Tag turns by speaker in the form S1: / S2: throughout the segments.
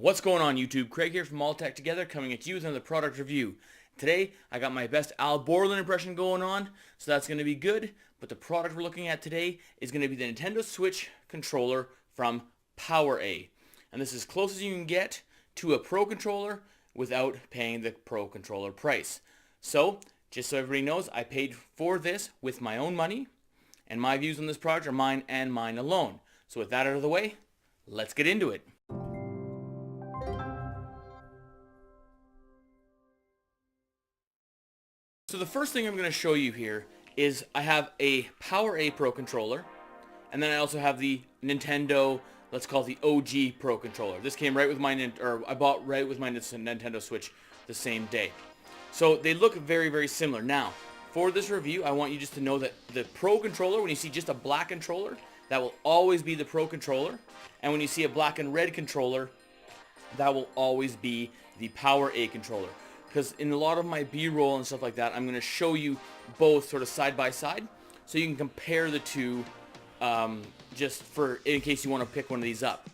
S1: What's going on YouTube? Craig here from All Tech Together coming at you with another product review. Today I got my best Al Borland impression going on, so that's going to be good. But the product we're looking at today is going to be the Nintendo Switch controller from PowerA. And this is as close as you can get to a Pro controller without paying the Pro controller price. So, just so everybody knows, I paid for this with my own money, and my views on this product are mine and mine alone. So with that out of the way, let's get into it. So the first thing I'm going to show you here is I have a PowerA Pro controller, and then I also have the Nintendo, let's call it the OG Pro controller. This came right with my, I bought right with my Nintendo Switch the same day. So they look very, very similar. Now, for this review, I want you just to know that the Pro controller, when you see just a black controller, that will always be the Pro controller. And when you see a black and red controller, that will always be the PowerA controller. Because in a lot of my B-roll and stuff like that, I'm going to show you both sort of side by side, so you can compare the two, just for in case you want to pick one of these up.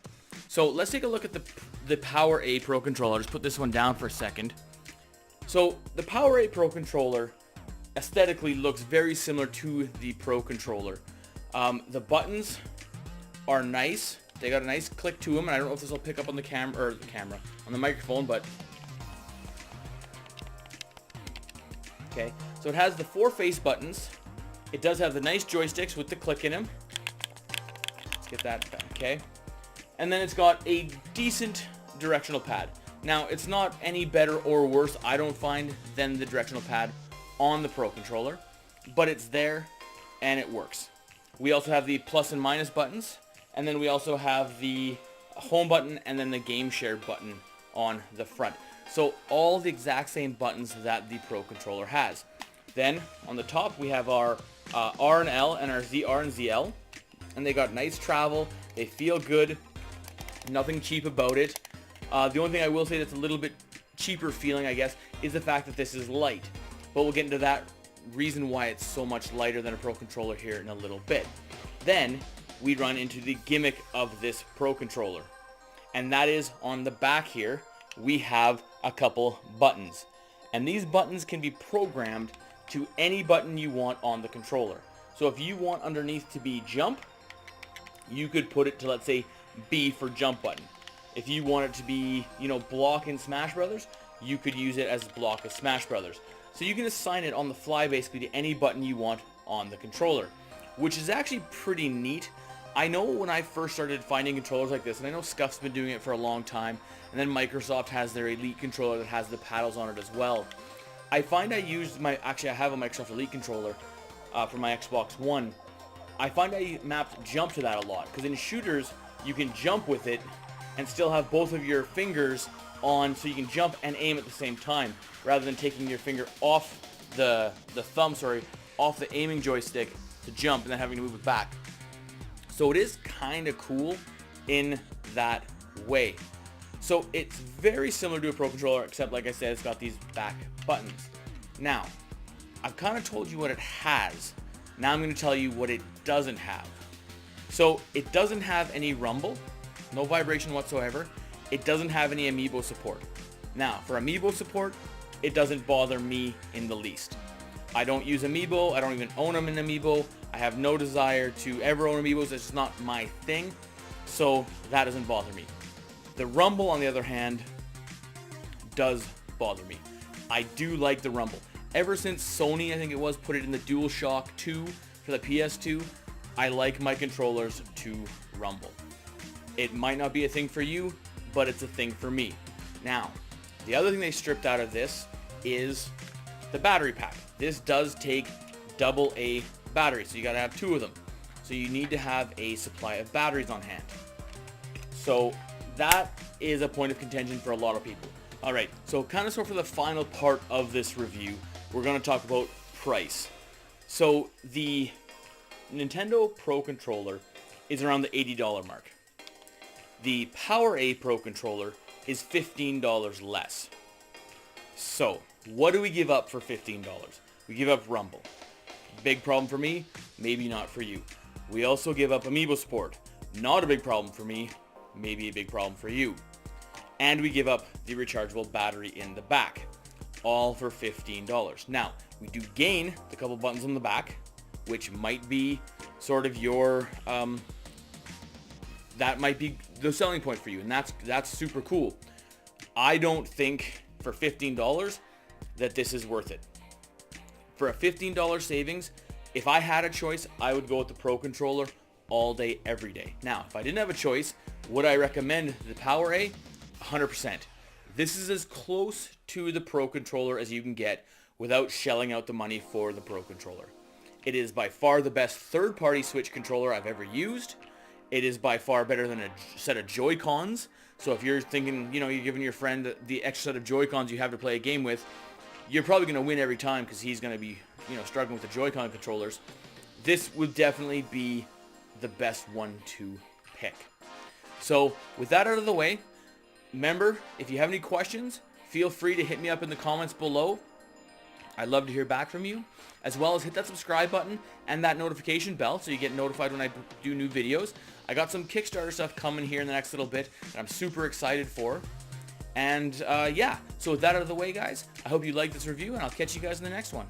S1: So let's take a look at the PowerA Pro controller. Just put this one down for a second. So the PowerA Pro controller aesthetically looks very similar to the Pro controller. The buttons are nice. They got a nice click to them, and I don't know if this will pick up on the camera, on the microphone, but okay. So it has the 4 face buttons. It does have the nice joysticks with the click in them. Let's get that done, okay. And then it's got a decent directional pad. Now, it's not any better or worse, I don't find, than the directional pad on the Pro controller, but it's there and it works. We also have the plus and minus buttons, and then we also have the home button and then the game share button on the front. So all the exact same buttons that the Pro controller has. Then on the top we have our R and L and our ZR and ZL, and they got nice travel. They feel good. Nothing cheap about it. The only thing I will say that's a little bit cheaper feeling, I guess, is the fact that this is light. But we'll get into that reason why it's so much lighter than a Pro controller here in a little bit. Then we run into the gimmick of this Pro controller, and that is on the back here we have a couple buttons, and these buttons can be programmed to any button you want on the controller. So if you want underneath to be jump, you could put it to, let's say, B for jump button. If you want it to be, block in Smash Brothers, you could use it as block of Smash Brothers. So you can assign it on the fly basically to any button you want on the controller, which is actually pretty neat. I know when I first started finding controllers like this, and I know Scuff's been doing it for a long time, and then Microsoft has their Elite controller that has the paddles on it as well. I find I used actually I have a Microsoft Elite controller for my Xbox One. I find I mapped jump to that a lot, because in shooters, you can jump with it and still have both of your fingers on, so you can jump and aim at the same time, rather than taking your finger off the thumb, off the aiming joystick to jump and then having to move it back. So it is kind of cool in that way. So it's very similar to a Pro controller, except like I said, it's got these back buttons. Now, I've kind of told you what it has. Now I'm going to tell you what it doesn't have. So it doesn't have any rumble, no vibration whatsoever. It doesn't have any Amiibo support. Now, for Amiibo support, it doesn't bother me in the least. I don't use Amiibo. I don't even own them in Amiibo. I have no desire to ever own Amiibos. It's just not my thing. So that doesn't bother me. The rumble, on the other hand, does bother me. I do like the rumble. Ever since Sony, I think it was, put it in the DualShock 2 for the PS2, I like my controllers to rumble. It might not be a thing for you, but it's a thing for me. Now, the other thing they stripped out of this is the battery pack. This does take AA batteries, so you gotta have 2 of them. So you need to have a supply of batteries on hand. So that is a point of contention for a lot of people. Alright, so for the final part of this review, we're gonna talk about price. So the Nintendo Pro controller is around the $80 mark. The PowerA Pro controller is $15 less. So, what do we give up for $15? We give up rumble. Big problem for me, maybe not for you. We also give up Amiibo Support. Not a big problem for me, maybe a big problem for you. and we give up the rechargeable battery in the back, all for $15. Now, we do gain the couple buttons on the back, which might be sort of your, that might be the selling point for you, and that's super cool. I don't think for $15 that this is worth it. For a $15 savings, if I had a choice, I would go with the Pro Controller all day, every day. Now, if I didn't have a choice, would I recommend the PowerA? 100%. This is as close to the Pro Controller as you can get without shelling out the money for the Pro Controller. It is by far the best third-party Switch controller I've ever used. It is by far better than a set of Joy-Cons. So if you're thinking, you're giving your friend the extra set of Joy-Cons you have to play a game with, you're probably going to win every time because he's going to be, struggling with the Joy-Con controllers. This would definitely be the best one to pick. So with that out of the way, remember, if you have any questions, feel free to hit me up in the comments below. I'd love to hear back from you, as well as hit that subscribe button and that notification bell so you get notified when I do new videos. I got some Kickstarter stuff coming here in the next little bit that I'm super excited for. And yeah, so with that out of the way, guys, I hope you liked this review, and I'll catch you guys in the next one.